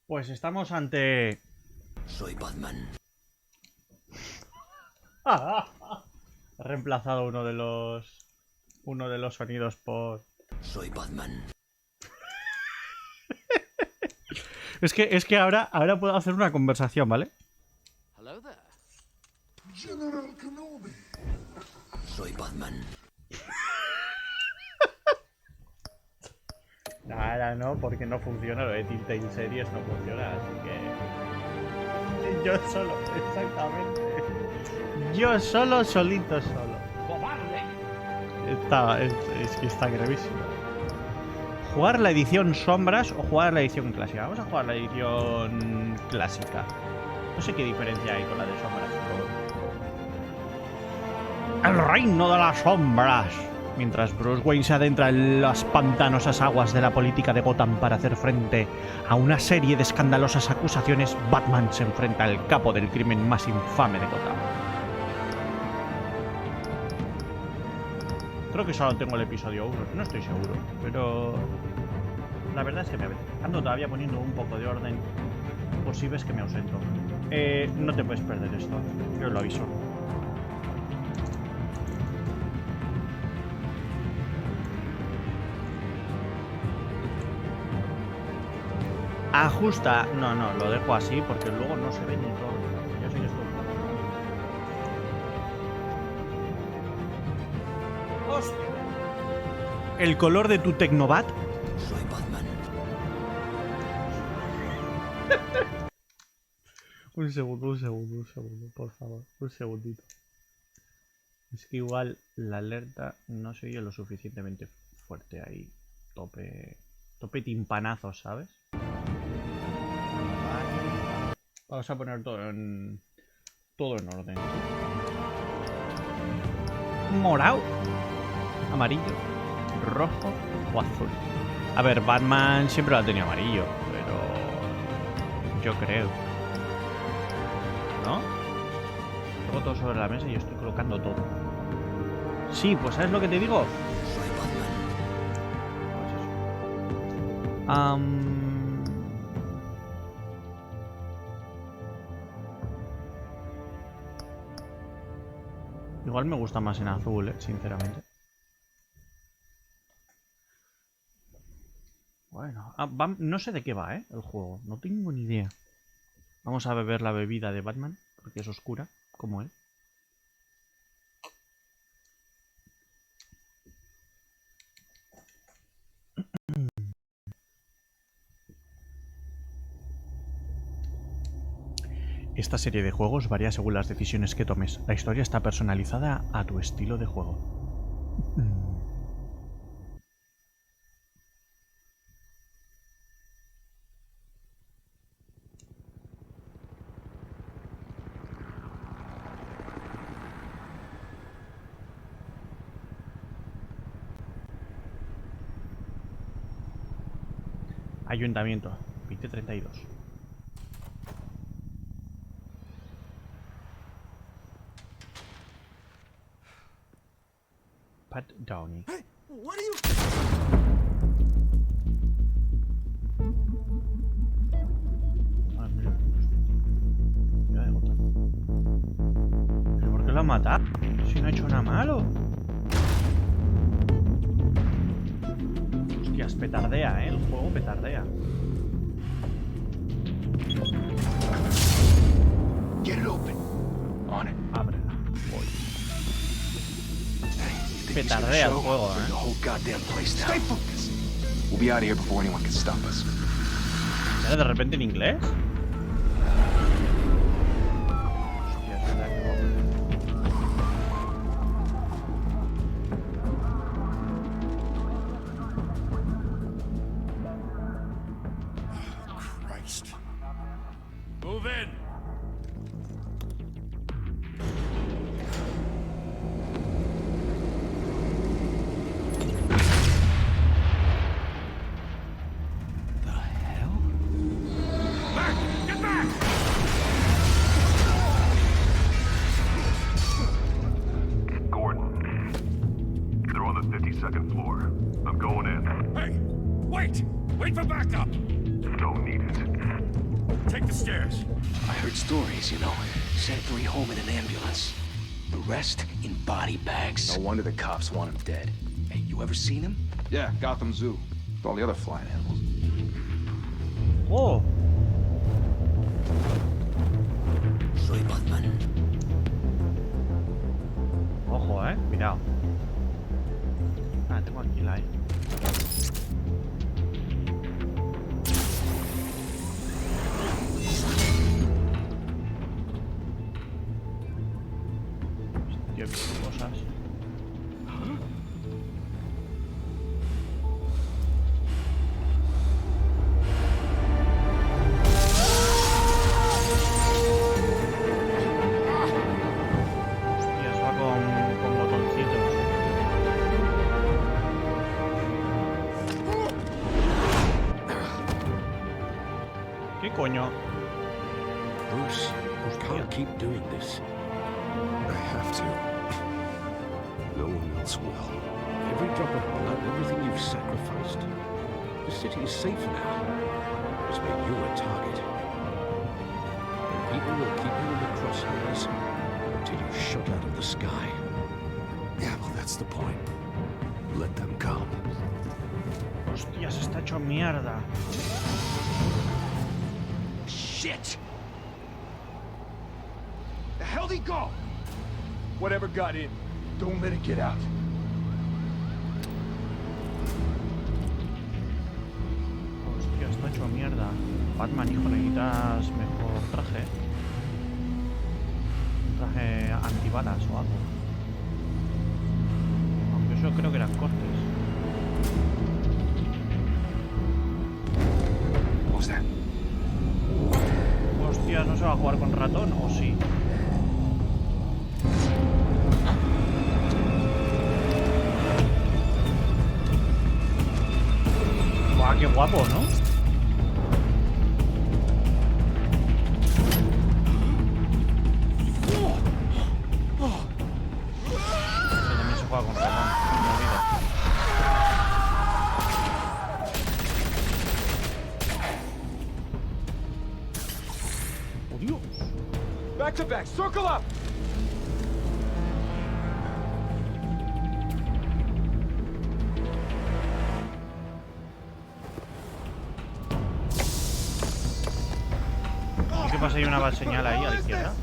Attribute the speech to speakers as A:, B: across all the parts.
A: Pues estamos ante...
B: Soy Batman.
A: He reemplazado uno de los sonidos por...
B: Soy Batman.
A: Es que ahora puedo hacer una conversación, ¿vale?
B: Hello there. General Kenobi. Soy Batman.
A: Ahora no, porque no funciona, lo de Telltale Series no funciona, así que... Yo solo, exactamente. Yo solo, solito, solo. ¡Cobarde! Es que está gravísimo. ¿Jugar la edición sombras o jugar la edición clásica? Vamos a jugar la edición clásica. No sé qué diferencia hay con la de sombras. El reino de las sombras. Mientras Bruce Wayne se adentra en las pantanosas aguas de la política de Gotham para hacer frente a una serie de escandalosas acusaciones, Batman se enfrenta al capo del crimen más infame de Gotham. Creo que solo tengo el episodio 1, no estoy seguro, pero la verdad es que me apetece. Ando todavía poniendo un poco de orden por si ves que me ausento. No te puedes perder esto, yo lo aviso. Ajusta. No, lo dejo así porque luego no se ve ni todo. Yo sé que esto. ¡Hostia! ¿El color de tu Tecnobat?
B: Soy Batman.
A: Un segundo, por favor. Un segundito. Es que igual la alerta no se oye lo suficientemente fuerte ahí. Tope timpanazo, ¿sabes? Vamos a poner todo en orden. Morado, amarillo, rojo o azul. A ver, Batman siempre lo ha tenido amarillo, pero yo creo, ¿no? Pongo todo sobre la mesa y yo estoy colocando todo. Sí, pues ¿sabes lo que te digo?
B: Soy Batman.
A: Pues eso. Igual me gusta más en azul, sinceramente. Bueno, no sé de qué va, el juego. No tengo ni idea. Vamos a beber la bebida de Batman, porque es oscura, como él. Esta serie de juegos varía según las decisiones que tomes. La historia está personalizada a tu estilo de juego. Ayuntamiento, 2032. Pat Downey.
B: Hey, what are you?
A: Ah, mira. Ya de Gotham. ¿Pero por qué lo ha matado? Si no ha hecho nada malo. Hostias, petardea, el juego petardea.
B: Get it open. On it.
A: Ábrela. Voy. Petardea el juego,
B: The whole goddamn place down. Stay focused. We'll be out of here before anyone can stop us.
A: ¿Era de repente en inglés? Hostia, es verdad que no.
B: Christ.
C: Move in.
D: Second floor. I'm going in.
C: Hey, wait! Wait for backup!
D: Don't need it.
C: Stairs.
D: I heard stories, you know. Sent 3 home in an ambulance. The rest in body bags.
B: No wonder the cops want him dead.
D: Hey, you ever seen him?
B: Yeah, Gotham Zoo. With all the other flying animals.
A: Oh.
D: Soy Batman.
A: Ojo, cuidado. Ah, tengo aquí la Tío, qué cosas. Hostias, va con botoncitos. ¿Qué coño?
E: Bruce, can't keep doing this.
F: I have to. No one else will.
E: Every drop of blood, everything you've sacrificed. The city is safer now. It's made you a target. And people will keep you in the crosshairs until you shot out of the sky.
F: Yeah, well, that's the point. Let them come.
A: Hostias, está hecho mierda.
D: Shit!
B: The hell'd he go? Whatever got in, don't let it get out.
A: Hostia, está hecho mierda. Batman, hijo, necesitas mejor traje. Un traje antibalas o algo. Aunque eso creo que eran cortes.
B: What was that?
A: Hostia, ¿no se va a jugar con ratón o sí? Buah, qué guapo, ¿no? También se juega con ratón, no me olvido. ¡Oh, Dios!
B: Back to back, circle up!
A: ¿Qué pasa? Hay una señal ahí a la izquierda.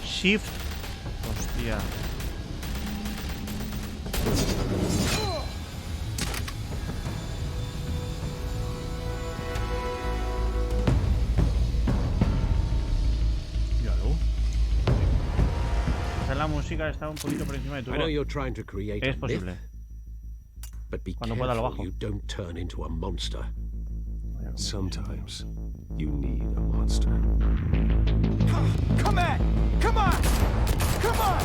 A: Shift. Hostia. La música está un poquito por encima de tu
E: I know you're trying to create
A: Es
E: a myth,
A: posible.
E: but be
A: Cuando pueda lo
E: careful
A: bajo.
E: you don't turn into a monster.
F: Sometimes you need a monster.
B: Come at! Come on! Come on!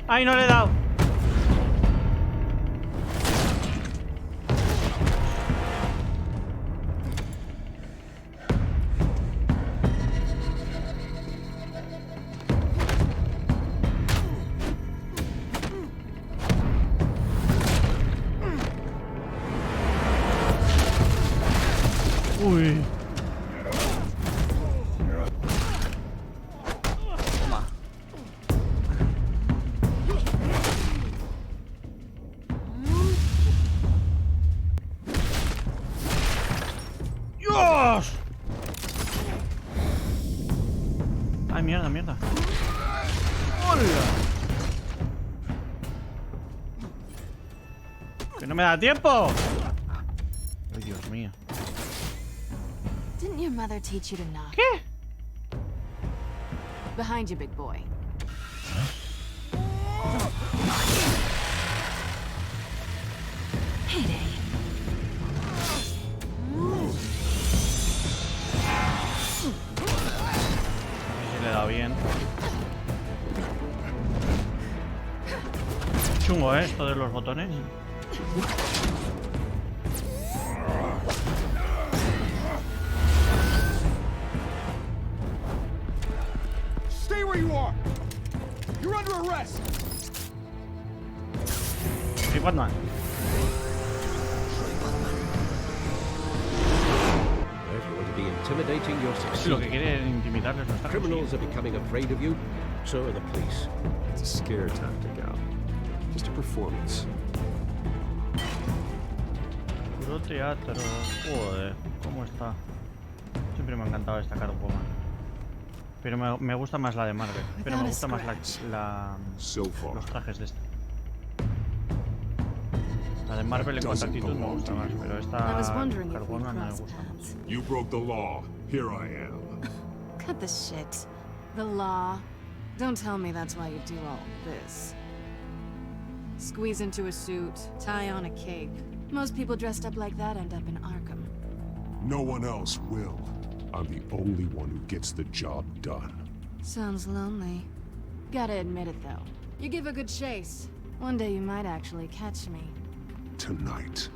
A: ¡Ay, no le he dado! Uy. Toma. ¡Dios! Ay, mierda, mierda. ¡Hola! ¡Que no me da tiempo! Ay, Dios mío.
G: Didn't your mother teach you to knock?
A: ¿Qué?
G: Behind you, big boy. Heyday.
A: quedado bien. Chungo, esto de los botones.
C: Stay where you are. You're under arrest.
A: Sí, Batman.
E: If you want to be intimidating, you're
A: Si lo que
E: succeeding.
A: quiere intimidarles no está
E: Criminals are
A: consiguiendo.
E: becoming afraid of you, so are the police.
F: It's a scare tactic, Al. Just a performance.
A: Puro teatro. Joder, ¿cómo está? Siempre me ha encantado esta Catwoman. Pero me gusta más la de Marvel. Pero me gusta más
F: So far.
A: los trajes de esta. La de Marvel en cuanto a actitud me gusta más, pero esta
G: I was wondering if we'd
A: Catwoman no me
G: cross
A: gusta mucho.
G: paths.
C: You broke the law. Here I am.
G: Cut the shit. The law. Don't tell me that's why you do all this. Squeeze into a suit, tie on a cape. Most people dressed up like that end up in Arkham.
C: No one else will. I'm the only one who gets the job done.
G: Sounds lonely. Gotta admit it though. You give a good chase. One day you might actually catch me.
C: Tonight.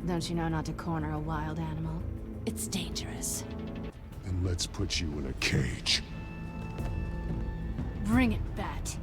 G: Don't you know not to corner a wild animal? It's dangerous.
C: Then let's put you in a cage.
G: Bring it, Bat.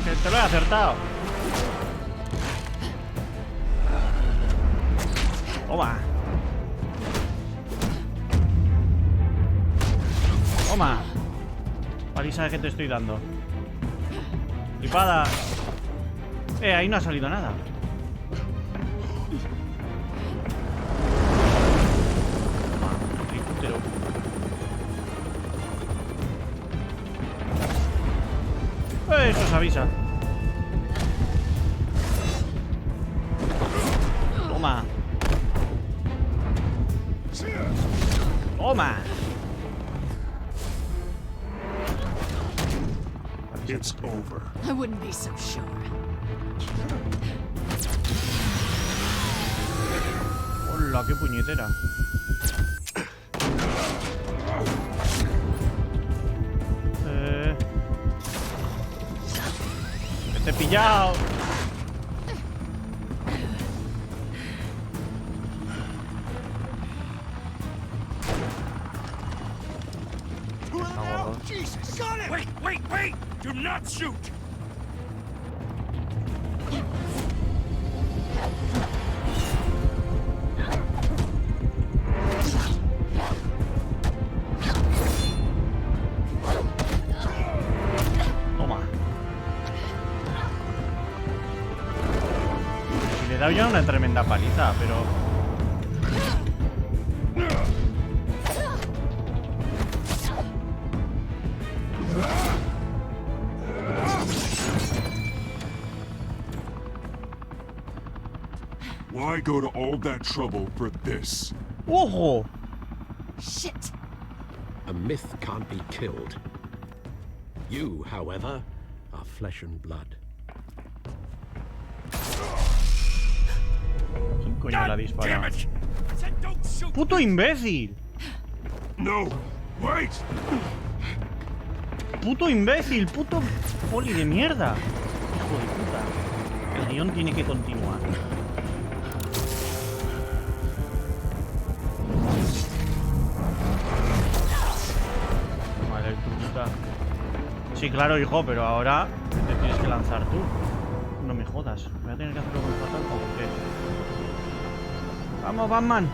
A: ¡Que te lo he acertado! ¡Toma! ¡Toma! Paliza que te estoy dando. ¡Flipada! Ahí no ha salido nada. Helicóptero. Eso se avisa. Toma. Toma.
C: It's over.
G: I wouldn't be so sure.
A: Hola, qué puñetera. Te he pillado.
C: Jesus! Got it! Wait! Do not shoot!
A: Toma. Si le he dado ya una tremenda paliza, pero...
C: Why go to all that trouble for this?
A: ¡Ojo!
G: Shit!
E: A myth can't be killed. You, however, are flesh and blood.
A: ¿Quién coño la dispara?
C: Damn it! I said don't shoot!
A: ¡Puto imbécil!
C: No! Wait!
A: ¡Puto imbécil! ¡Puto poli de mierda! Hijo de puta. El guión tiene que continuar. Vale, tu puta. Sí, claro, hijo, pero ahora te tienes que lanzar tú. No me jodas. Voy a tener que hacerlo con fatal o qué. ¡Vamos, Batman!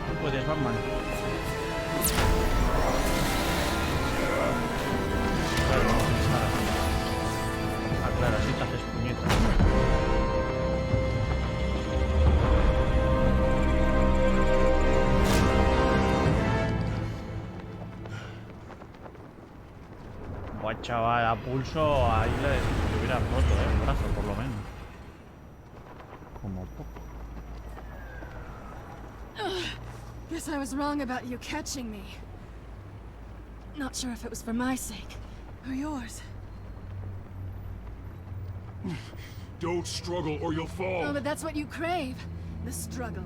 A: Tú puedes, Batman. Claro, no, ah, claro, así te haces puñetas. Buah, chaval, a pulso ahí le hubiera roto, el brazo, por lo menos. Como poco.
G: Guess I was wrong about you catching me. Not sure if it was for my sake or yours.
C: Don't struggle or you'll fall.
G: Oh, but that's what you crave. The struggle.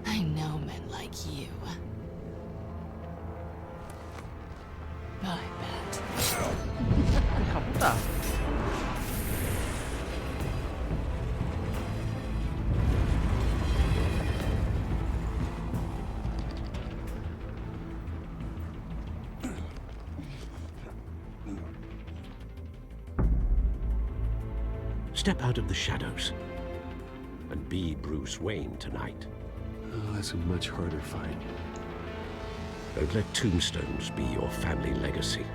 G: I know men like you. I bet.
A: Hija puta.
E: Step out of the shadows and be Bruce Wayne tonight.
F: Oh, that's a much harder fight.
E: Don't let tombstones be your family legacy.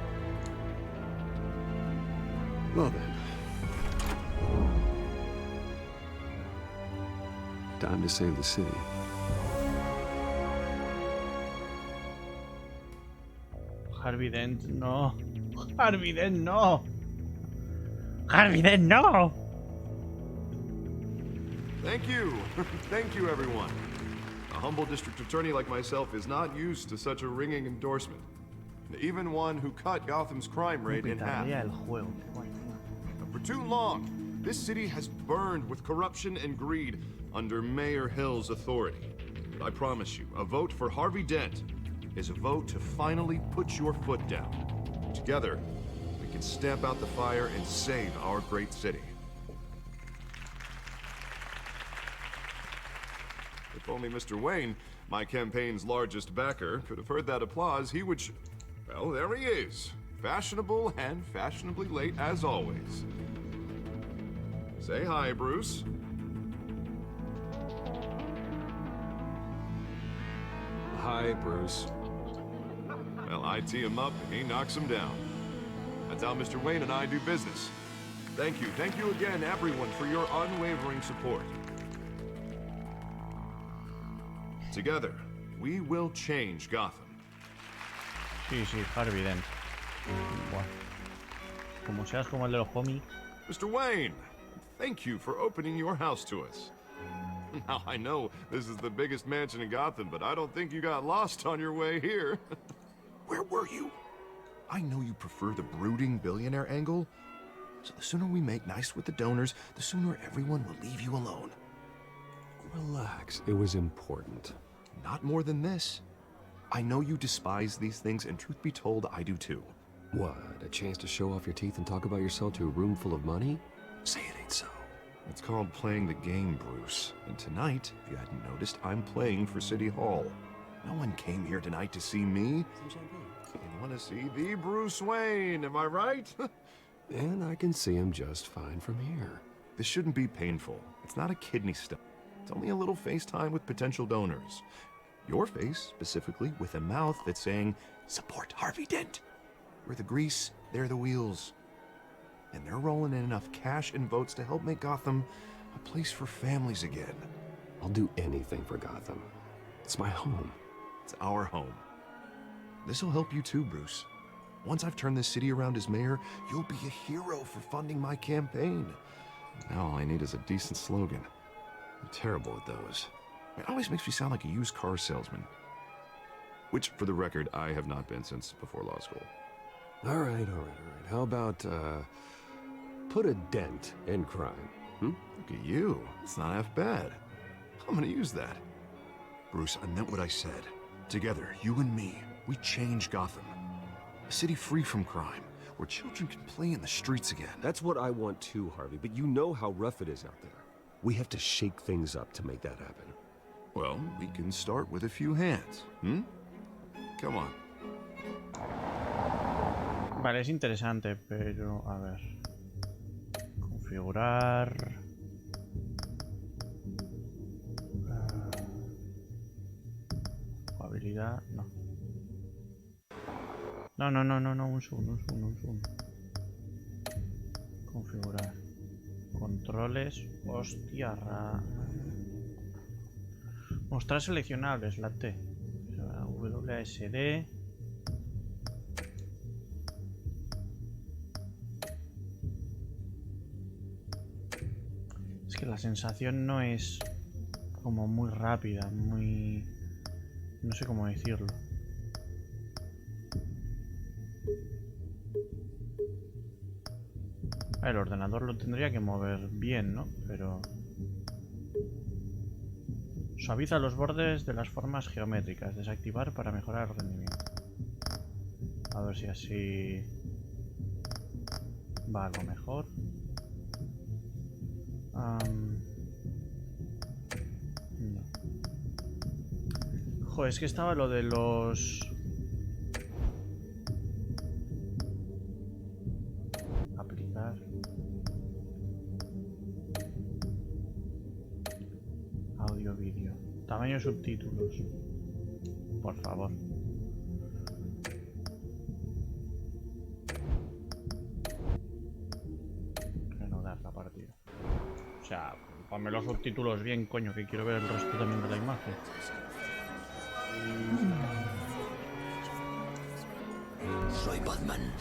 F: Well then. Time to save the city.
A: Harvey Dent, no. Harvey Dent, no. Harvey Dent, no.
H: Thank you. Thank you, everyone. A humble district attorney like myself is not used to such a ringing endorsement. Even one who cut Gotham's crime rate in half.
A: El juego.
H: For too long, this city has burned with corruption and greed under Mayor Hill's authority. But I promise you, a vote for Harvey Dent is a vote to finally put your foot down. Together, we can stamp out the fire and save our great city. If only Mr. Wayne, my campaign's largest backer, could have heard that applause, he would well, there he is. Fashionable and fashionably late as always. Say hi, Bruce.
F: Hi, Bruce.
H: Well, I tee him up and he knocks him down. That's how Mr. Wayne and I do business. Thank you again, everyone, for your unwavering support. Together, we will change Gotham.
A: Sí, Harvey Dent. Buah. Como seas como el de los cómics.
H: Mr. Wayne, thank you for opening your house to us. Now, I know this is the biggest mansion in Gotham, but I don't think you got lost on your way here. Where were you? I know you prefer the brooding billionaire angle, so the sooner we make nice with the donors, the sooner everyone will leave you alone.
F: Relax, it was important.
H: Not more than this. I know you despise these things, and truth be told, I do too.
F: What, a chance to show off your teeth and talk about yourself to a room full of money? Say it ain't so.
H: It's called playing the game, Bruce. And tonight, if you hadn't noticed, I'm playing for City Hall. No one came here tonight to see me. They want to see the Bruce Wayne, am I right?
F: And I can see him just fine from here.
H: This shouldn't be painful. It's not a kidney stone. It's only a little FaceTime with potential donors. Your face, specifically, with a mouth that's saying, support Harvey Dent. We're the grease, they're the wheels. And they're rolling in enough cash and votes to help make Gotham a place for families again.
F: I'll do anything for Gotham. It's my home.
H: It's our home. This'll help you too, Bruce. Once I've turned this city around as mayor, you'll be a hero for funding my campaign. Now all I need is a decent slogan. I'm terrible at those. It always makes me sound like a used car salesman. Which, for the record, I have not been since before law school.
F: All right. How about, put a dent in crime,
H: Look at you. It's not half bad. I'm gonna use that. Bruce, I meant what I said. Together, you and me, we change Gotham. A city free from crime, where children can play in the streets again.
F: That's what I want too, Harvey, but you know how rough it is out there. We have to shake things up to make that happen.
H: Well, we can start with a few hands, Come on.
A: Vale, es interesante, pero a ver. Configurar. Jugabilidad, no. No, un segundo. Configurar. Controles, hostia. Mostrar seleccionables, la T. WASD. que la sensación no es como muy rápida, muy... no sé cómo decirlo. El ordenador lo tendría que mover bien, ¿no? Pero... suaviza los bordes de las formas geométricas. Desactivar para mejorar el rendimiento. A ver si así... va algo mejor. No. Joder, es que estaba lo de los... aplicar. Audio, vídeo. Tamaño subtítulos. Por favor. Reanudar la partida. O sea, ponme los subtítulos bien, coño, que quiero ver el resto también de la imagen.
D: Soy Batman.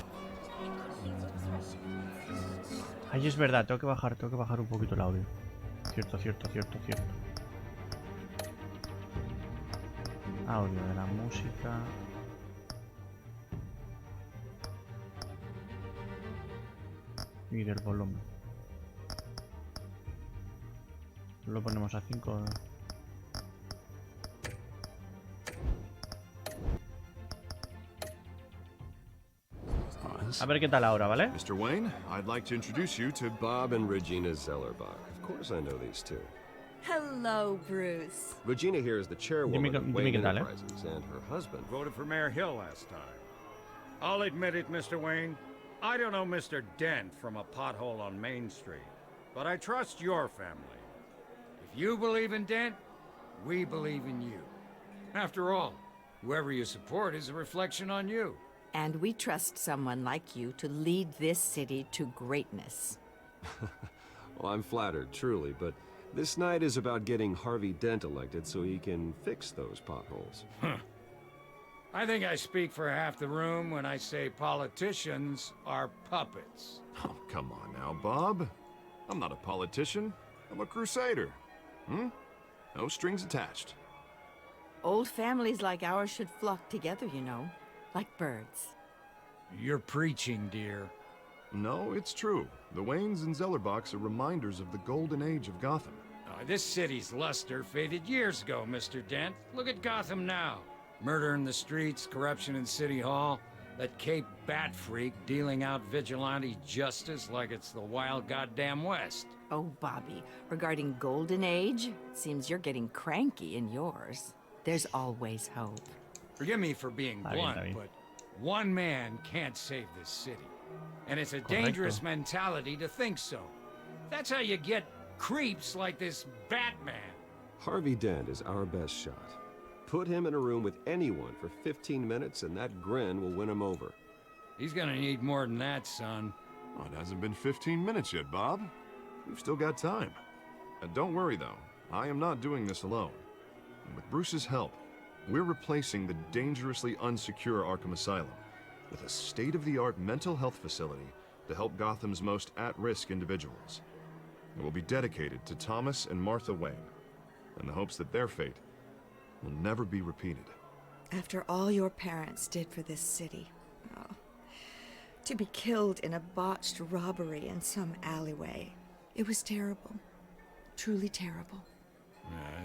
A: Ahí es verdad, tengo que bajar un poquito el audio. Cierto. Audio de la música. Y del volumen. Lo ponemos a 5. A ver qué tal ahora, ¿vale?
H: Mr. Wayne, I'd like to introduce you to
F: Bob and Regina Zellerbach. Of course I know these two.
I: Hello, Bruce.
F: Regina here is the chairwoman of
A: Dime
F: Wayne
A: qué tal,
F: Enterprises, and her husband.
J: Voted for Mayor Hill last time. I'll admit it, Mr. Wayne. I don't know Mr. Dent from a pothole on Main Street, but I trust your family. If you believe in Dent, we believe in you. After all, whoever you support is a reflection on you.
I: And we trust someone like you to lead this city to greatness.
F: Well, I'm flattered, truly, but this night is about getting Harvey Dent elected so he can fix those potholes.
J: I think I speak for half the room when I say politicians are puppets.
H: Oh, come on now, Bob. I'm not a politician. I'm a crusader. No strings attached.
I: Old families like ours should flock together, you know, like birds.
J: You're preaching, dear.
H: No, it's true. The Waynes and Zellerbachs are reminders of the golden age of Gotham.
J: This city's luster faded years ago, Mr. Dent. Look at Gotham now. Murder in the streets, corruption in City Hall, that Cape Bat freak dealing out vigilante justice like it's the wild goddamn West.
I: Oh, Bobby, regarding Golden Age, seems you're getting cranky in yours. There's always hope.
J: Forgive me for being blunt, but one man can't save this city. And it's a dangerous mentality to think so. That's how you get creeps like this Batman.
F: Harvey Dent is our best shot. Put him in a room with anyone for 15 minutes and that grin will win him over.
J: He's gonna need more than that, son.
H: Oh, it hasn't been 15 minutes yet, Bob. We've still got time. And don't worry, though. I am not doing this alone. And with Bruce's help, we're replacing the dangerously unsecure Arkham Asylum with a state-of-the-art mental health facility to help Gotham's most at-risk individuals. It will be dedicated to Thomas and Martha Wayne, in the hopes that their fate will never be repeated.
K: After all your parents did for this city, to be killed in a botched robbery in some alleyway, it was terrible. Truly terrible.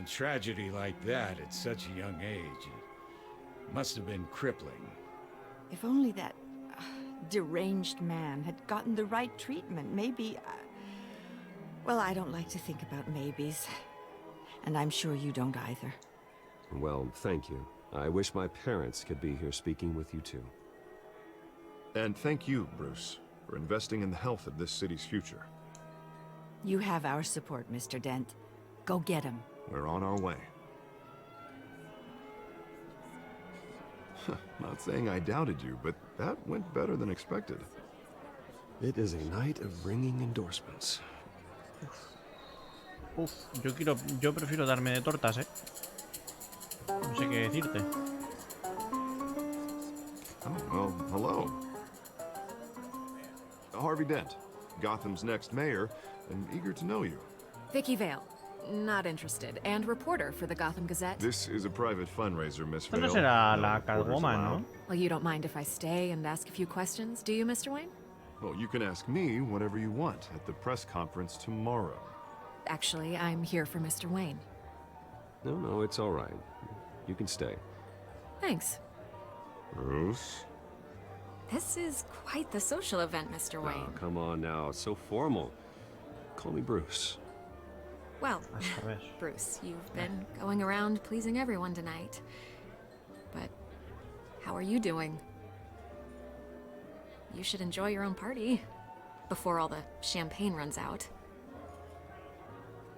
J: A tragedy like that at such a young age, it must have been crippling.
I: If only that deranged man had gotten the right treatment, maybe... well, I don't like to think about maybes. And I'm sure you don't either.
F: Well, thank you. I wish my parents could be here speaking with you too.
H: And thank you, Bruce, for investing in the health of this city's future.
I: You have our support, Mr. Dent. Go get him.
H: We're on our way. Not saying I doubted you, but that went better than expected.
F: It is a night of ringing endorsements.
A: Yo prefiero darme de tortas, No sé qué decirte.
H: Oh, well, hello. Harvey Dent, Gotham's next mayor, and eager to know you.
L: Vicky Vale. Not interested. And reporter for the Gotham Gazette.
H: This is a private fundraiser, Miss
A: Esto no
H: Vale.
A: será
H: No
A: la
H: reporters
A: Catwoman,
H: allowed.
A: ¿no?
L: Well, you don't mind if I stay and ask a few questions, do you, Mr. Wayne?
H: Well, you can ask me whatever you want at the press conference tomorrow.
L: Actually, I'm here for Mr. Wayne.
F: No, it's all right. You can stay.
L: Thanks.
H: Bruce?
L: This is quite the social event, Mr. Wayne.
F: Oh, come on now. It's so formal. Call me Bruce.
L: Well,
A: A ver.
L: Bruce, you've been going around pleasing everyone tonight. But how are you doing? You should enjoy your own party before all the champagne runs out.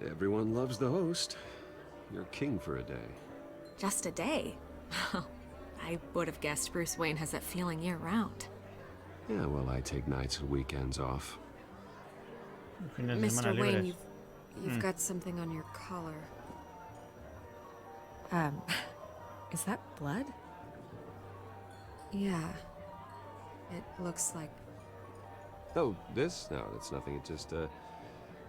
F: Everyone loves the host. You're king for a day.
L: Just a day? I would have guessed Bruce Wayne has that feeling year-round.
F: Yeah, well, I take nights and weekends off.
A: Fines de semana
L: Mr. Wayne,
A: libres.
L: you've got something on your collar. Is that blood? Yeah. It looks like...
F: Oh, this? No, that's nothing. It just,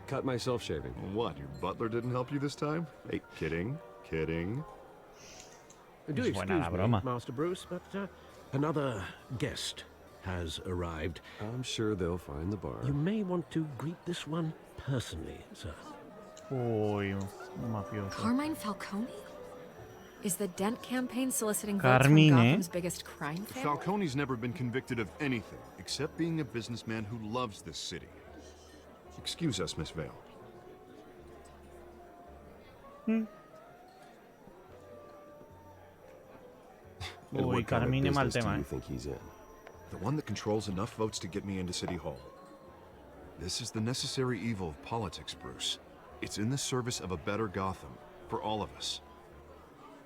F: cut myself shaving.
H: What, your butler didn't help you this time? Hey, kidding.
E: Do
A: Es
E: excuse
A: buena la
E: me,
A: broma.
E: Master Bruce, but another guest has arrived.
F: I'm sure they'll find the bar.
E: You may want to greet this one personally, sir.
A: Uy, un mafioso.
L: Carmine Falcone? Is the Dent campaign soliciting votes from
A: Carmine?
L: Gotham's biggest crime family?
H: Falcone's never been convicted of anything except being a businessman who loves this city. Excuse us, Miss Vale.
F: And
A: Uy,
F: what kind of
A: Carmine mal
F: business do
A: tema,
F: you
A: eh.
F: think he's in?
H: The one that controls enough votes to get me into City Hall. This is the necessary evil of politics, Bruce. It's in the service of a better Gotham, for all of us.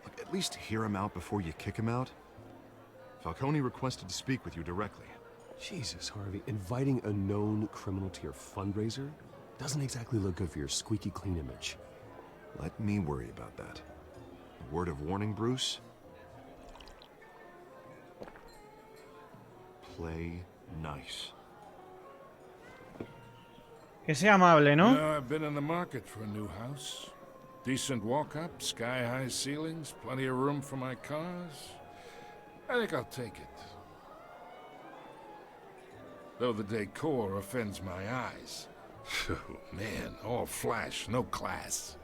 H: Look, at least hear him out before you kick him out. Falcone requested to speak with you directly.
F: Jesus, Harvey, inviting a known criminal to your fundraiser doesn't exactly look good for your squeaky clean image.
H: Let me worry about that. A word of warning, Bruce. Play nice.
A: Que sea amable, ¿no?
M: You know, I've been in the market for a new house. Decent walk-up, sky-high ceilings, plenty of room for my cars. I think I'll take it. Though the decor offends my eyes. Oh, man, all flash, no class.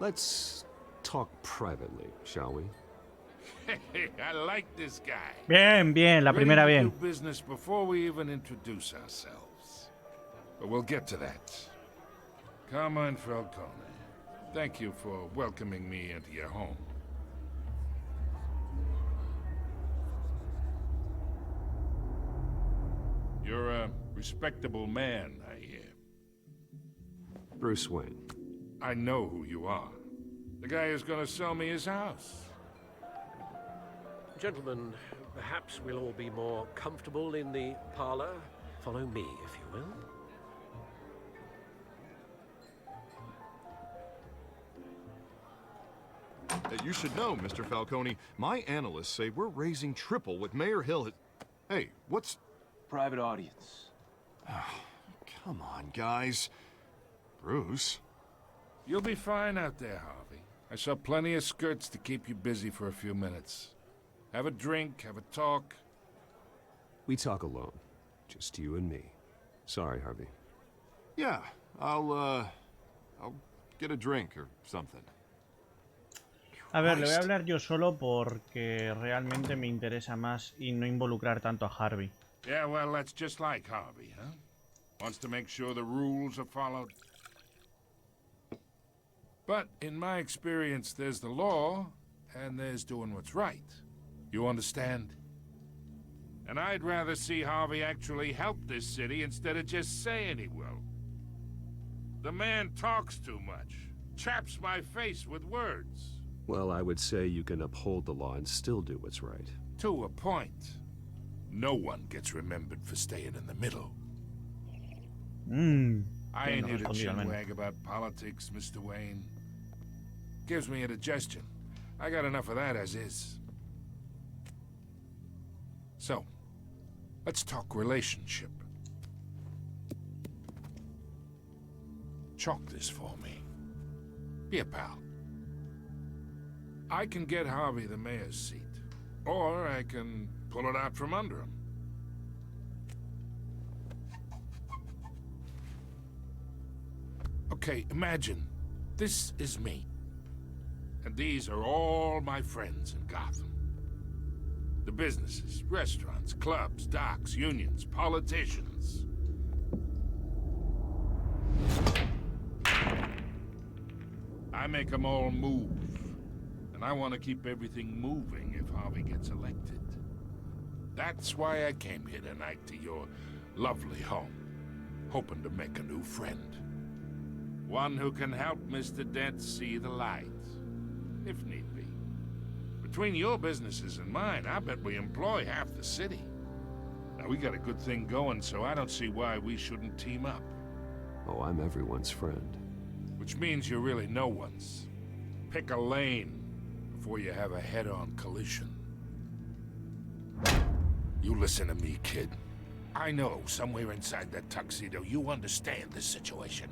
F: Let's talk privately, shall we?
M: Hey, I like this guy.
A: Bien, la primera
M: Ready to
A: bien.
M: do business before we even introduce ourselves. But we'll get to that. Carmine Falcone, thank you for welcoming me into your home. You're a respectable man, I hear.
F: Bruce Wayne.
M: I know who you are. The guy who's gonna sell me his house.
E: Gentlemen, perhaps we'll all be more comfortable in the parlor. Follow me, if you will.
H: You should know, Mr. Falcone, my analysts say we're raising triple what Mayor Hill had... Hey, what's...
D: Private audience.
H: Come on, guys. Bruce?
M: You'll be fine out there, Harvey. I saw plenty of skirts to keep you busy for a few minutes. Have a drink, have a talk.
F: We talk alone. Just you and me. Sorry, Harvey.
H: Yeah, I'll get a drink or something.
A: A ver, le voy a hablar yo solo porque realmente me interesa más y no involucrar tanto a Harvey.
M: Yeah, well, that's just like Harvey, huh? Wants to make sure the rules are followed. But in my experience, there's the law, and there's doing what's right. You understand? And I'd rather see Harvey actually help this city instead of just saying he will. The man talks too much, chaps my face with words.
F: Well, I would say you can uphold the law and still do what's right.
M: To a point. No one gets remembered for staying in the middle. I ain't here to chinwag about politics, Mr. Wayne. Gives me indigestion. I got enough of that as is. So, let's talk relationship. chalk this for me. Be a pal. I can get Harvey the mayor's seat, or I can pull it out from under him. Okay, imagine this is me, and these are all my friends in Gotham. The businesses, restaurants, clubs, docks, unions, politicians. I make them all move. And I want to keep everything moving if Harvey gets elected. That's why I came here tonight to your lovely home, hoping to make a new friend. One who can help Mr. Dent see the light, if need be. Between your businesses and mine, I bet we employ half the city. Now, we got a good thing going, so I don't see why we shouldn't team up.
F: Oh, I'm everyone's friend.
M: Which means you're really no one's. Pick a lane before you have a head-on collision. You listen to me, kid. I know somewhere inside that tuxedo you understand this situation.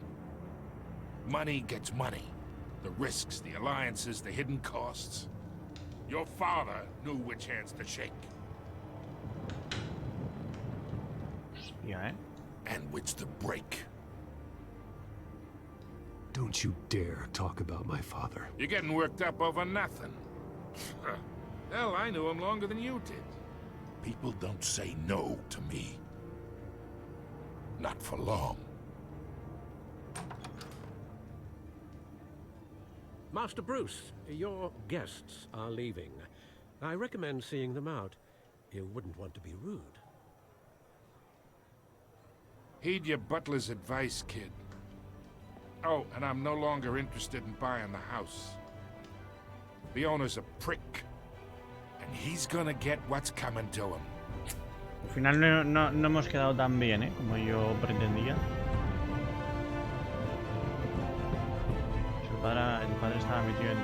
M: Money gets money. The risks, the alliances, the hidden costs. Your father knew which hands to shake.
A: Yeah, eh?
M: And which to break.
F: Don't you dare talk about my father.
M: You're getting worked up over nothing. Hell, I knew him longer than you did. People don't say no to me. Not for long.
E: Master Bruce, your guests are leaving. I recommend seeing them out. You wouldn't want to be rude.
M: Heed your butler's advice, kid. Oh, and I'm no longer interested in buying the house. The owner's a prick. And he's gonna get what's coming to him.
A: Al final no hemos quedado tan bien, como yo pretendía. El padre estaba metido en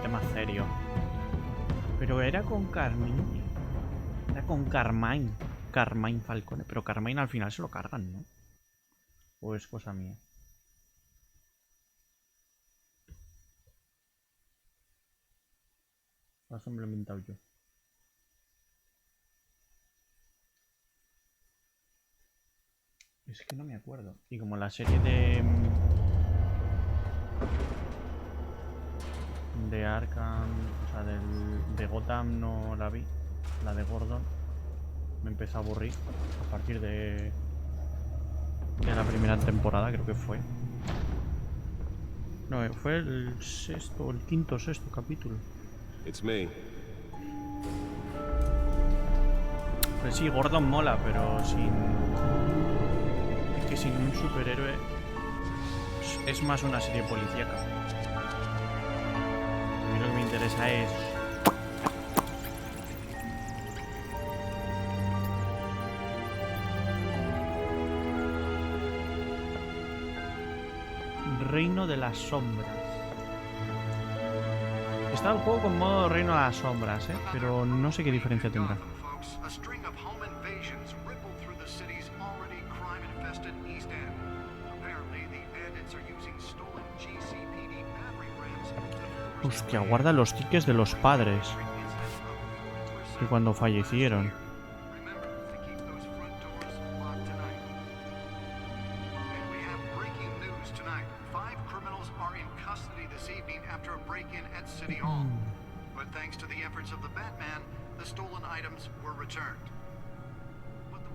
A: temas serios. Pero era con Carmine. Era con Carmine. Carmine Falcone. Pero Carmine al final se lo cargan, ¿no? ¿O es cosa mía? Eso me lo he inventado yo. Es que no me acuerdo. Y como la serie de Arkham, o sea, de Gotham no la vi, la de Gordon, me empezó a aburrir a partir de la primera temporada, creo que fue. No, fue el quinto o sexto capítulo.
F: It's me.
A: Pues sí, Gordon mola, pero es que sin un superhéroe es más una serie policíaca. A mí lo que me interesa es Reino de las Sombras. Está el juego con modo Reino de las Sombras, pero no sé qué diferencia tendrá. Hostia, guarda los tickets de los padres que cuando fallecieron.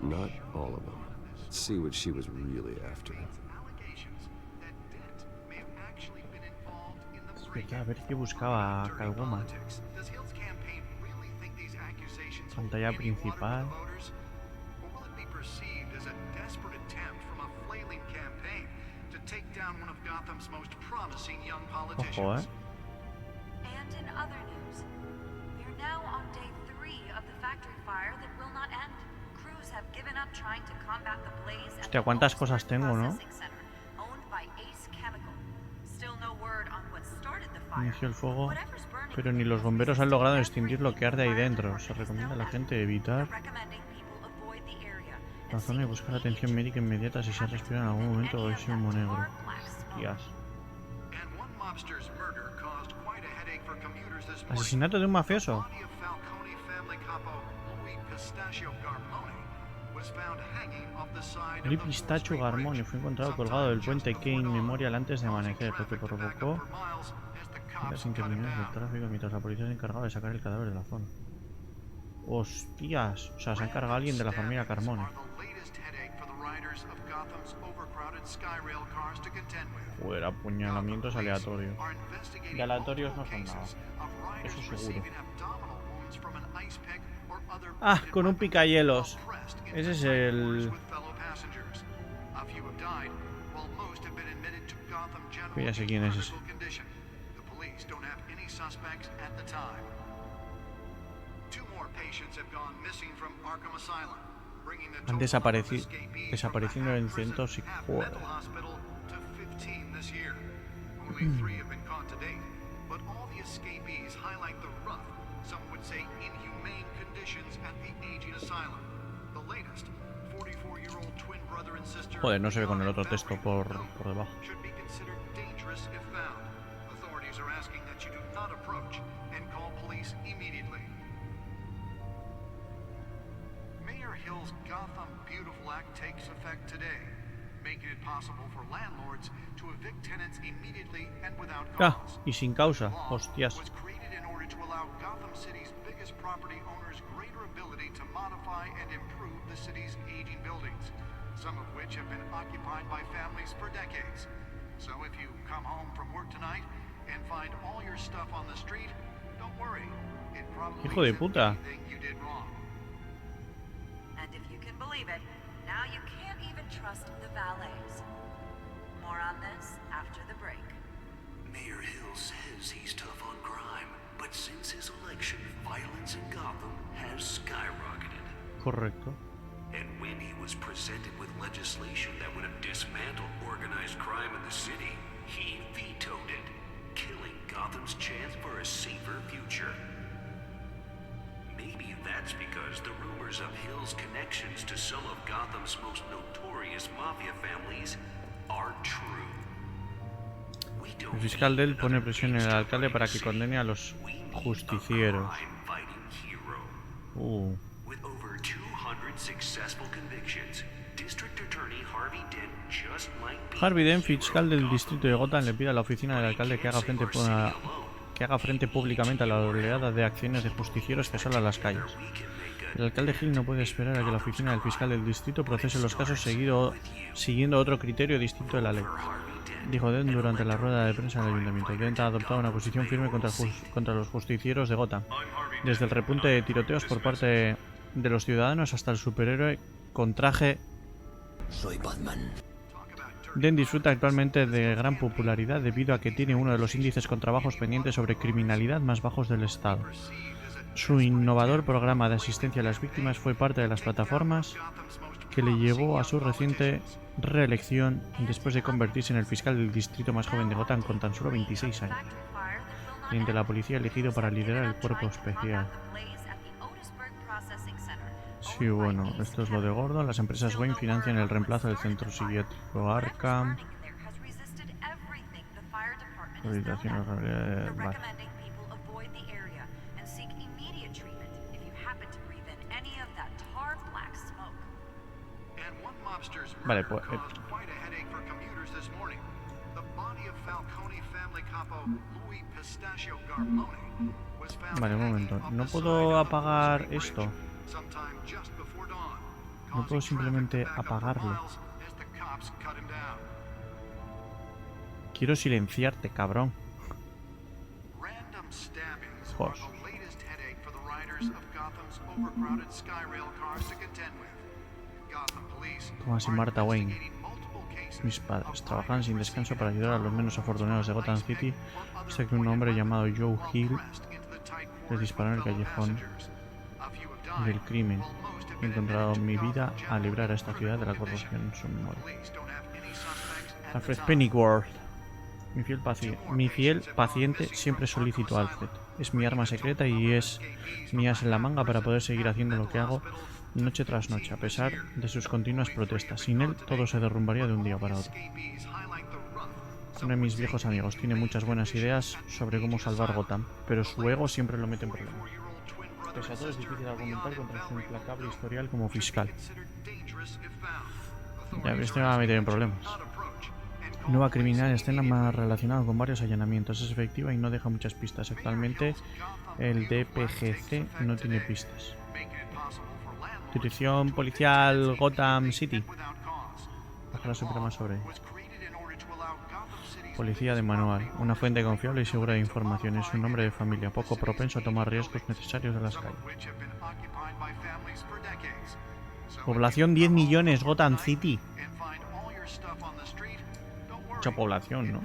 F: Not all of them. Let's see what she was really after.
A: A ver qué buscaba Catwoman. Pantalla principal. Ojo,
N: And in other news, we're now on day 3 of the factory fire that will not end. Crews have given up trying to combat the blaze at
A: Hostia, cuántas cosas tengo, ¿no? Inició el fuego, pero ni los bomberos han logrado extinguir lo que arde ahí dentro. Se recomienda a la gente evitar. La zona y buscar atención médica inmediata si se respira en algún momento o es humo negro. Hostias. Asesinato de un mafioso. El pistacho Garmone fue encontrado colgado del puente Kane Memoria antes de amanecer, lo que provocó las interminables del tráfico mientras la policía se encargaba de sacar el cadáver de la zona. Hostias, o sea, se ha encargado alguien de la familia Carmone. Joder, apuñalamientos aleatorios. De aleatorios no son nada. Eso seguro. Ah, con un picahielos. Ese es el... Ya sé quién es ese. Han desapareciendo en cientos y... Joder. Joder, no se ve con el otro texto por debajo. Ah, y sin causa, hostias.
O: Some of which have been occupied by families for decades. So if you come home from work tonight and find all your stuff on the street, don't worry. It probably
A: Hijo de puta.
O: anything you did wrong.
N: And if you can believe it, now you can't even trust the valets. More on this after the break.
D: Mayor Hill says he's tough on crime, but since his election, violence in Gotham has skyrocketed.
A: Correcto.
D: And when he was presented with legislation that would have dismantled organized crime in the city, he vetoed it, killing Gotham's chance for a safer future. Maybe that's because the rumors of Hill's connections to some of Gotham's most notorious mafia families are true.
A: El fiscal Dell pone presión en el alcalde para que condene a los justicieros. Harvey Dent, fiscal del distrito de Gotham, le pide a la oficina del alcalde que haga frente públicamente a la oleada de acciones de justicieros que asolan las calles. El alcalde Hill no puede esperar a que la oficina del fiscal del distrito procese los casos siguiendo otro criterio distinto de la ley, dijo Dent durante la rueda de prensa del ayuntamiento. Dent ha adoptado una posición firme contra los justicieros de Gotham, desde el repunte de tiroteos por parte de los ciudadanos hasta el superhéroe con traje.
D: Soy Batman.
A: Dent disfruta actualmente de gran popularidad debido a que tiene uno de los índices con trabajos pendientes sobre criminalidad más bajos del estado. Su innovador programa de asistencia a las víctimas fue parte de las plataformas que le llevó a su reciente reelección después de convertirse en el fiscal del distrito más joven de Gotham con tan solo 26 años, y entre la policía elegido para liderar el cuerpo especial. Sí, bueno, esto es lo de Gordon. Las empresas Wayne financian el reemplazo del centro psiquiátrico Arkham. Habitaciones, vale. Vale, pues... Vale, un momento. No puedo apagar esto. No puedo simplemente apagarlo. Quiero silenciarte, cabrón. Joder. Thomas y Martha Wayne, mis padres, trabajaban sin descanso para ayudar a los menos afortunados de Gotham City hasta que un hombre llamado Joe Hill les disparó en el callejón del crimen y he encontrado mi vida a librar a esta ciudad de la corrupción en su memoria. Alfred Pennyworth, mi fiel paciente, siempre solicito a Alfred. Es mi arma secreta y es mi as en la manga para poder seguir haciendo lo que hago noche tras noche, a pesar de sus continuas protestas. Sin él, todo se derrumbaría de un día para otro. Uno de mis viejos amigos tiene muchas buenas ideas sobre cómo salvar Gotham, pero su ego siempre lo mete en problemas. Pese a todo, es difícil argumentar contra su implacable historial como fiscal. Ya, pero este me va a meter en problemas. Nueva criminal escena más relacionada con varios allanamientos. Es efectiva y no deja muchas pistas. Actualmente el DPGC no tiene pistas. Institución policial Gotham City. Baja la suprema sobre ella. Policía de manual. Una fuente confiable y segura de información. Es un hombre de familia, poco propenso a tomar riesgos necesarios de las calles. Población 10 millones, Gotham City. Mucha población, ¿no?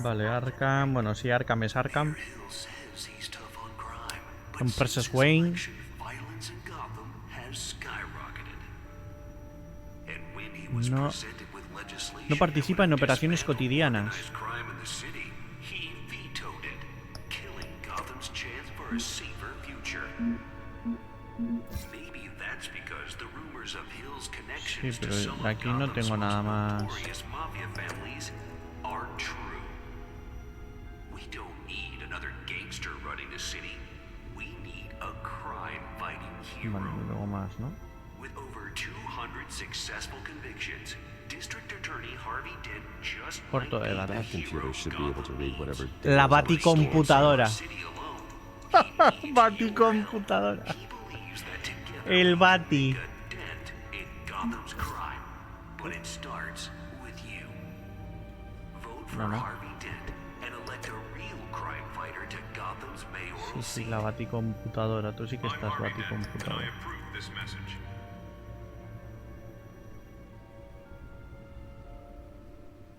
A: Vale, Arkham. Bueno, sí, Arkham es Arkham. Empresas Wayne. No participa en operaciones cotidianas. Sí, pero aquí no tengo nada más. Vale, y luego más, ¿no? Corto de datos. La baticomputadora. Baticomputadora. El bati. No, no. Sí, sí, la baticomputadora. Tú sí que estás baticomputadora.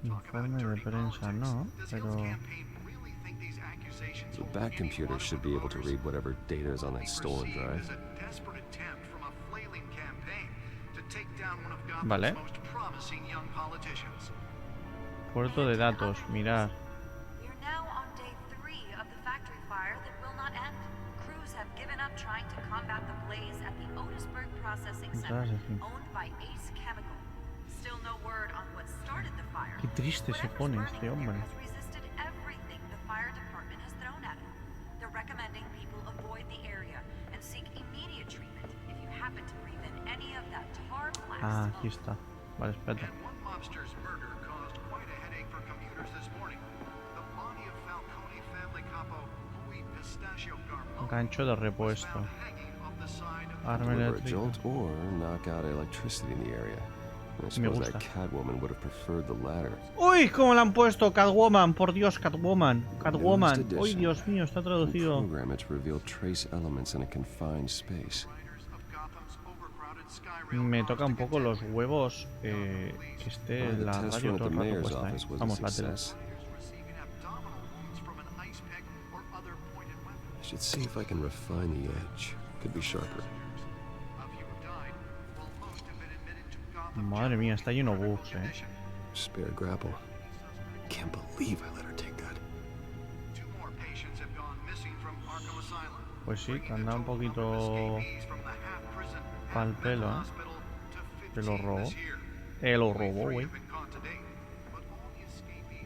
A: Informe de prensa, no, pero...
F: The back computer should be able to read whatever data is on that stolen drive.
A: Vale. Puerto de datos, mirar. Qué triste se pone este hombre. Ah, aquí está. Vale, espérate. Gancho de repuesto. Arma eléctrica. Me gusta. Uy, cómo la han puesto Catwoman, por Dios, Catwoman. Catwoman. Uy, Dios mío, está traducido. Me toca un poco los huevos que esté la radio todo el rato puesta, ¿eh? Vamos, la tele. Madre mía, está lleno de bugs, ¿eh?
F: Spare grapple. Can't believe I let her take that.
A: Pues sí, te han dado un poquito pa'l pelo, ¿eh? Te lo robó. Lo robó, güey.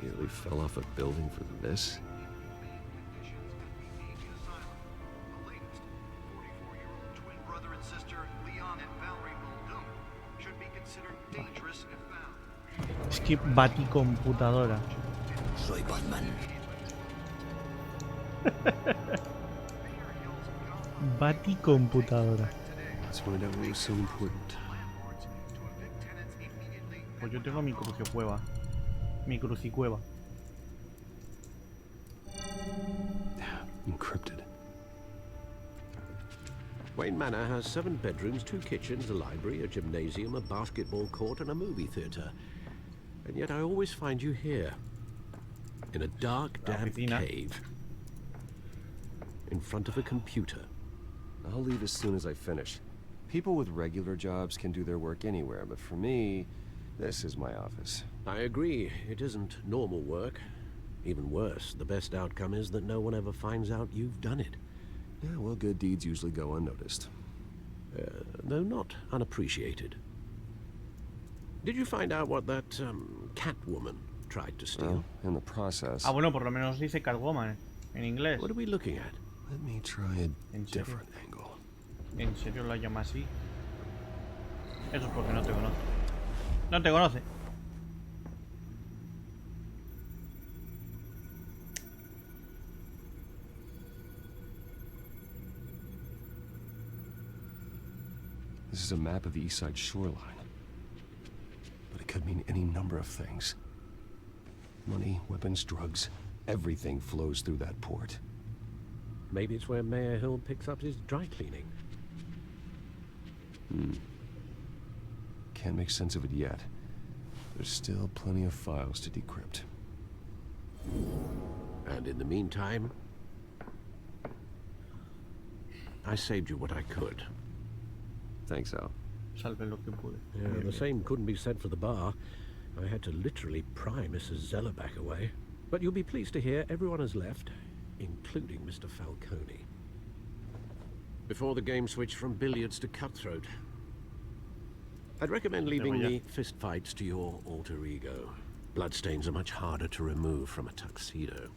F: Nearly fell off a building for this.
A: Es que baticomputadora.
E: Soy Batman.
A: Baticomputadora. Pues yo tengo mi crucicueva. Mi crucicueva.
F: Encrypted.
E: Wayne Manor has 7 bedrooms, 2 kitchens, a library, a gymnasium, a basketball court, and a movie theater. And yet I always find you here, in a dark, damp cave, in front of a computer.
F: I'll leave as soon as I finish. People with regular jobs can do their work anywhere, but for me, This is my office.
E: I agree. It isn't normal work. Even worse, the best outcome is that no one ever finds out you've done it.
F: Yeah, well, good deeds usually go unnoticed.
E: Though not unappreciated. Did you find out what that, Catwoman tried to steal?
F: Well, in the process.
A: Ah, bueno, por lo menos dice Catwoman en inglés.
E: What are we looking at?
F: Let me try a different angle.
A: ¿En serio la llama así? Eso es porque no te conoce. No te conoce.
F: This is a map of the east side shoreline. But it could mean any number of things. Money, weapons, drugs, everything flows through that port.
E: Maybe it's where Mayor Hill picks up his dry cleaning.
F: Can't make sense of it yet. There's still plenty of files to decrypt.
E: And in the meantime, I saved you what I could.
F: Thanks, Al.
A: Salve lo que pude.
E: Yeah, the same couldn't be said for the bar. I had to literally pry Mrs. Zeller back away. But you'll be pleased to hear everyone has left, including Mr. Falcone. Before the game switched from billiards to cutthroat. I'd recommend leaving the fistfights to your alter ego. Bloodstains are much harder to remove from a tuxedo.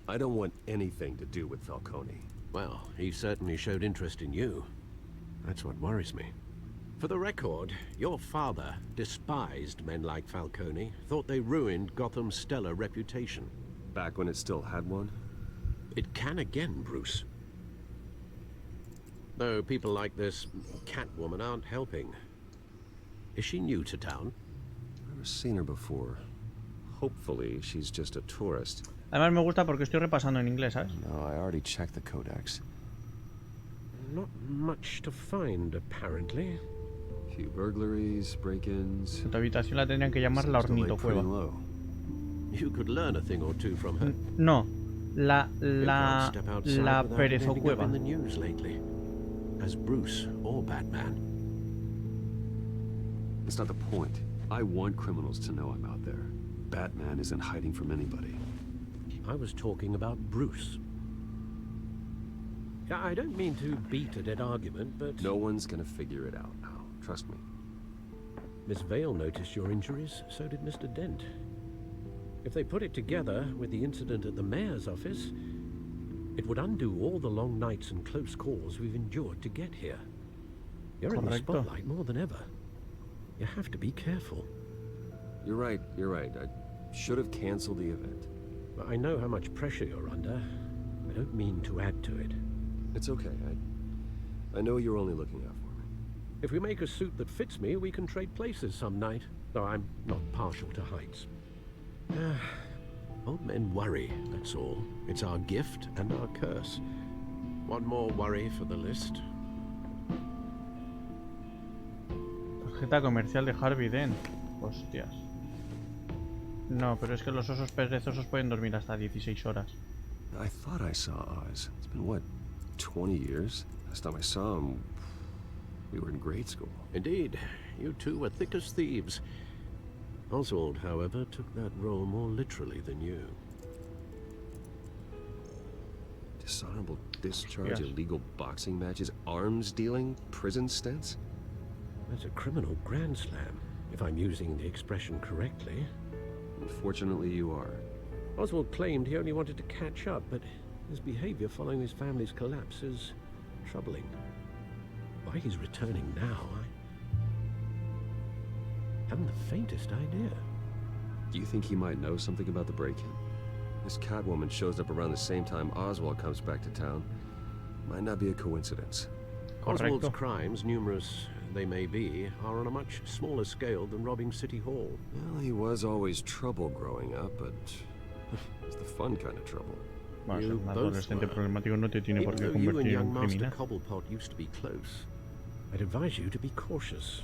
F: I don't want anything to do with Falcone.
E: Well, he certainly showed interest in you. That's what worries me. For the record, your father despised men like Falcone, thought they ruined Gotham's stellar reputation.
F: Back when it still had one?
E: It can again, Bruce. Though people like this Catwoman aren't helping. Is she new to town?
F: Never seen her before. Hopefully, she's just a tourist.
A: Además me gusta porque estoy repasando en inglés, ¿sabes?
F: No, I already checked the codex.
E: Not much to find, apparently.
F: Few burglaries, break-ins.
A: Tu habitación la tendrían que llamar la ornitocueva.
E: You could learn a thing or two from her.
A: No, la perezocueva.
E: In the news lately, as Bruce or Batman.
F: It's not the point. I want criminals to know I'm out there. Batman isn't hiding from anybody.
E: I was talking about Bruce. I don't mean to beat a dead argument, but...
F: No one's gonna figure it out now. Trust me.
E: Miss Vale noticed your injuries, so did Mr. Dent. If they put it together with the incident at the mayor's office, it would undo all the long nights and close calls we've endured to get here. You're in the spotlight more than ever. You have to be careful.
F: You're right. I should have canceled the event.
E: But I know how much pressure you're under. I don't mean to add to it.
F: It's okay. I know you're only looking out for me.
E: If we make a suit that fits me, we can trade places some night. Though I'm not partial to heights. Old men worry, that's all. It's our gift and our curse. One more worry for the list.
A: Tarjeta comercial de Harvey Dent. Hostias. No, pero es que los osos perezosos pueden dormir hasta 16 horas.
F: I thought I saw Oz. It's been, what, 20 years? Last time I saw him, we were in grade school.
E: Indeed. You two were thick as thieves. Oswald, however, took that role more literally than you.
F: Dishonorable discharge, illegal boxing matches, arms dealing, prison stints?
E: That's a criminal grand slam, if I'm using the expression correctly.
F: Unfortunately, you are.
E: Oswald claimed he only wanted to catch up, but his behavior following his family's collapse is troubling. Why he's returning now, I haven't the faintest idea.
F: Do you think he might know something about the break-in? This Catwoman shows up around the same time Oswald comes back to town. Might not be a coincidence.
E: Oswald's crimes, numerous they may be, are on a much smaller scale than robbing City Hall.
F: Well, he was always trouble growing up, but it's the fun kind of trouble.
A: Bueno, un adolescente problemático no te tiene por qué
E: Even though you
A: convertir
E: and
A: en
E: young
A: un
E: Master
A: criminal.
E: Cobblepot used to be close. I'd advise you to be cautious.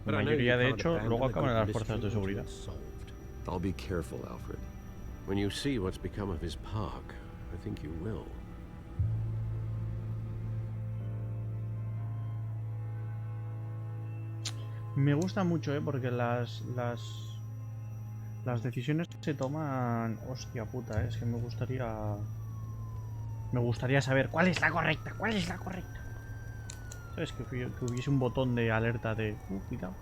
A: La mayoría, de hecho, luego acaban en las fuerzas de seguridad.
F: I'll be careful, Alfred.
E: When you see what's become of his park, I think you will.
A: Me gusta mucho, porque las decisiones se toman... Hostia puta, es que me gustaría saber cuál es la correcta, cuál es la correcta. ¿Sabes? Que hubiese un botón de alerta de... cuidado.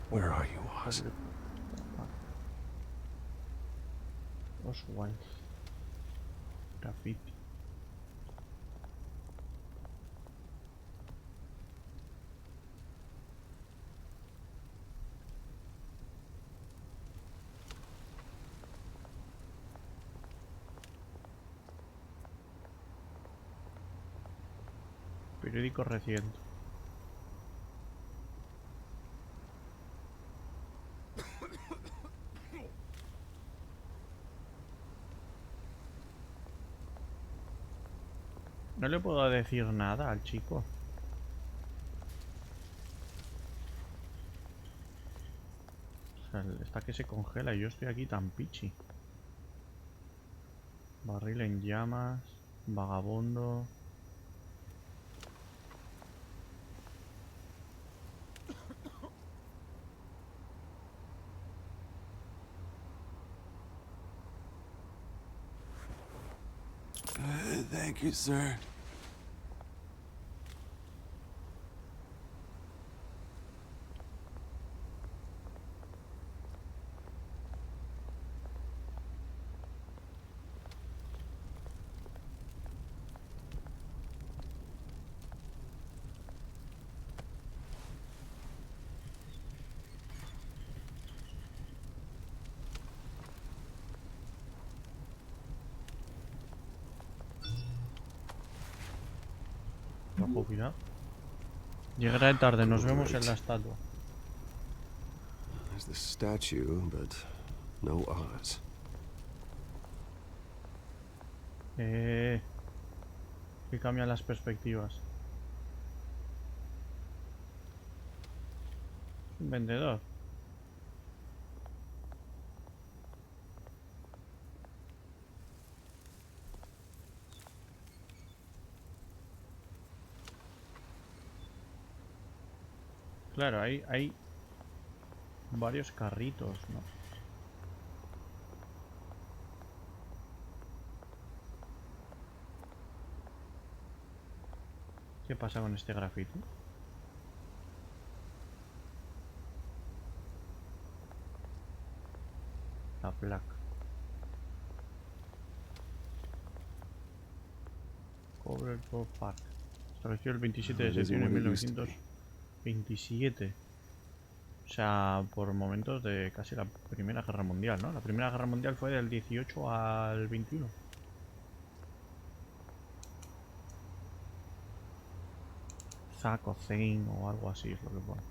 F: Where are you, Oz?
A: Oswald. Graffiti. Periódico reciente. No le puedo decir nada al chico. O sea, está que se congela y yo estoy aquí tan pichi. Barril en llamas. Vagabundo.
P: Thank you, sir.
A: Ojo, cuidado. Llegará tarde, nos vemos en la estatua.
F: There's the statue, but no Oz.
A: Que cambian las perspectivas. Un vendedor. Claro, hay varios carritos, ¿no? ¿Qué pasa con este grafito? La placa. Cover for Park. Estableció el 27 de septiembre de 1927. O sea, por momentos de casi la Primera Guerra Mundial, ¿no? La Primera Guerra Mundial fue del 18 al 21. Zack Zane o algo así es lo que pone.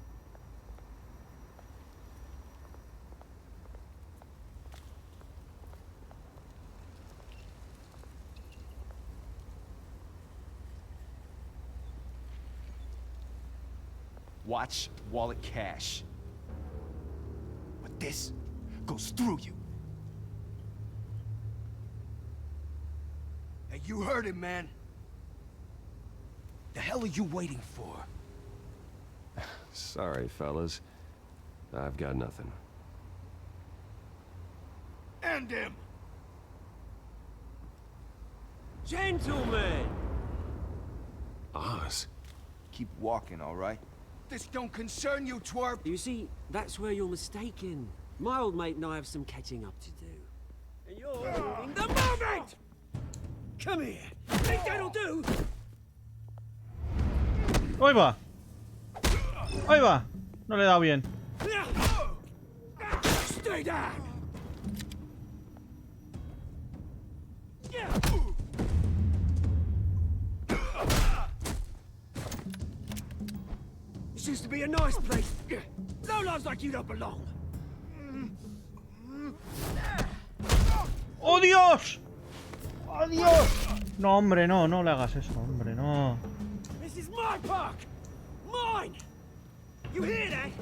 B: Watch wallet cash. But this goes through you. Hey, you heard it, man. The hell are you waiting for?
F: Sorry, fellas. I've got nothing.
P: End him! Gentlemen!
F: Oz?
B: Keep walking, all right? This don't concern you, twerp!
Q: You see, that's where you're mistaken. My old mate and I have some catching up to do. And you're ruining the moment! Come here! Think that'll do?
A: ¡Ahí va! ¡Ahí va! No le he dado bien.
P: Stay down!
Q: This used to be a nice place. No lives like you don't belong.
A: ¡Oh, Dios! ¡Oh, Dios! No, hombre, no, no le hagas eso, hombre, no.
Q: This is my park! Mine! You hear that?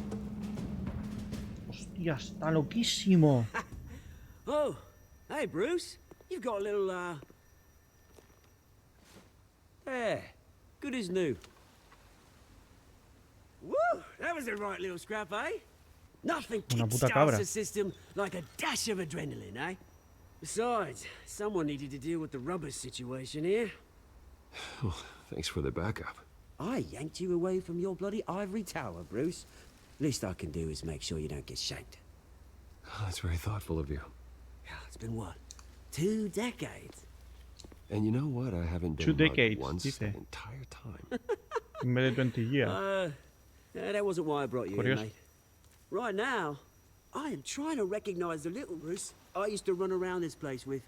A: Hostia, está loquísimo.
Q: Oh, hey, Bruce. You've got a little, There. Good as new. Woo! That was a right little scrap, eh? Nothing kickstarts the system like a dash of adrenaline, eh? Besides, someone needed to deal with the rubber situation here.
F: Oh, thanks for the backup.
Q: I yanked you away from your bloody ivory tower, Bruce. Least I can do is make sure you don't get shanked.
F: Oh, that's very thoughtful of you.
Q: It's been what? 2 decades?
F: And you know what? I haven't been
A: 2 decades,
F: once
A: dice.
F: the entire time.
A: En vez de 20 years.
Q: That wasn't why I brought you
A: Curioso.
Q: in, mate. Right now, I am trying to recognize the little Bruce I used to run around this place with.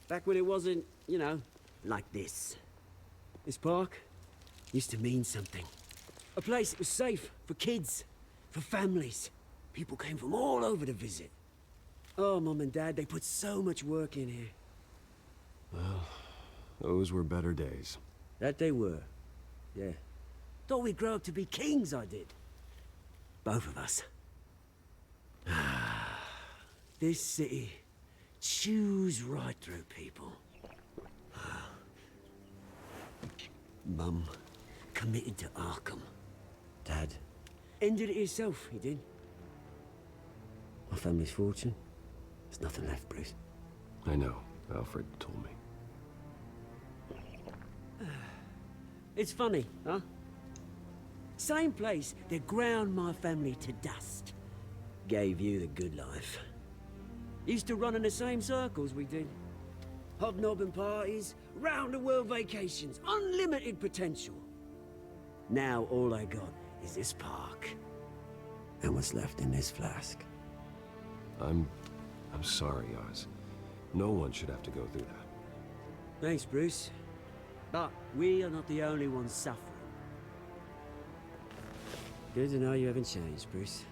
Q: Back when it wasn't, you know, like this. This park used to mean something. A place that was safe for kids, for families. People came from all over to visit. Oh, Mum and Dad, they put so much work in here.
F: Well, those were better days.
Q: That they were. Yeah. Thought we'd grow up to be kings, I did. Both of us. This city chews right through people. Mum committed to Arkham. Dad ended it himself, he did. My family's fortune. There's nothing left, Bruce.
F: I know. Alfred told me.
Q: It's funny, huh? Same place that ground my family to dust. Gave you the good life. Used to run in the same circles we did. Hobnobbing parties, round-the-world vacations, unlimited potential. Now all I got is this park. And what's left in this flask.
F: I'm sorry, Oz. No one should have to go through that.
Q: Thanks, Bruce. But we are not the only ones suffering. Good to know you haven't changed, Bruce.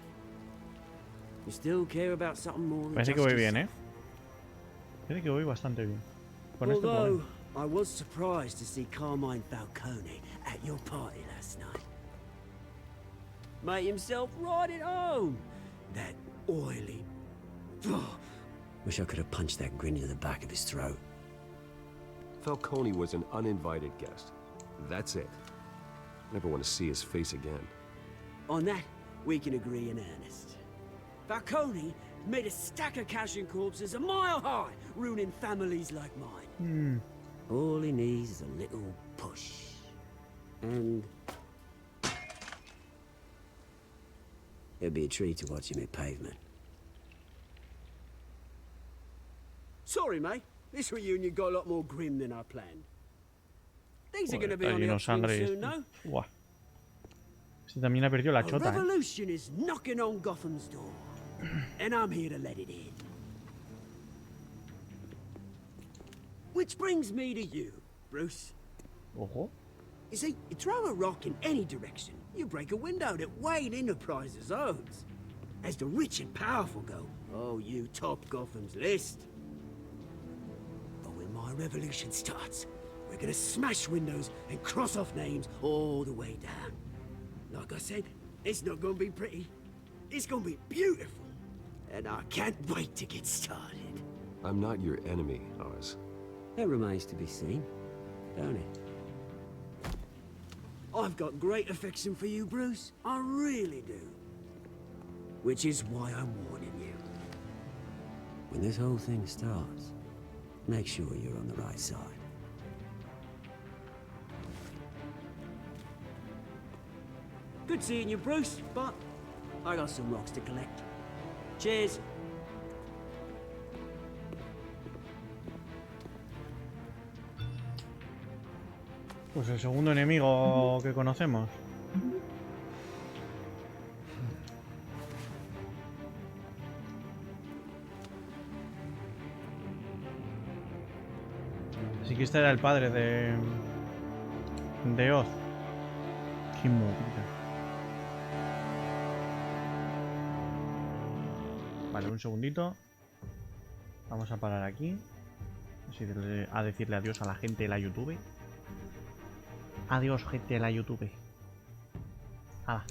Q: You still care about something more than
A: Parece que voy bien, ¿eh? Parece que voy bastante bien. Con esto
Q: Although, I was surprised to see Carmine Falcone at your party last night. Made himself right at home. That oily... Wish I could have punched that grin to the back of his throat.
F: Falcone was an uninvited guest. That's it. Never want to see his face again.
Q: On that, we can agree in earnest. Falcone made a stack of cash and corpses a mile high, ruining families like mine. All he needs is a little push. And... it'd be a treat to watch him hit pavement. Sorry, mate. This reunion got a lot more grim than I planned. Things are going to be on the upswing soon, no?
A: Buah. Este también ha perdido la
Q: A
A: chota, ¿eh?
Q: revolution is knocking on Gotham's door, and I'm here to let it in. Which brings me to you, Bruce.
A: Ojo.
Q: You see, you throw a rock in any direction, you break a window that Wayne Enterprises owns. As the rich and powerful go, oh, you top Gotham's list. But when my revolution starts, we're gonna smash windows and cross off names all the way down. Like I said, it's not gonna be pretty. It's gonna be beautiful. And I can't wait to get started.
F: I'm not your enemy, Oz.
Q: That remains to be seen, don't it? I've got great affection for you, Bruce. I really do. Which is why I'm warning you. When this whole thing starts, make sure you're on the right side. Good seeing you, Bruce, but I got some rocks to collect. Cheers.
A: Pues el segundo enemigo que conocemos. Así que este era el padre de Oz. Qué movida. Vale, un segundito. Vamos a parar aquí. Así a decirle adiós a la gente de la YouTube. Adiós, gente de la YouTube. Hala.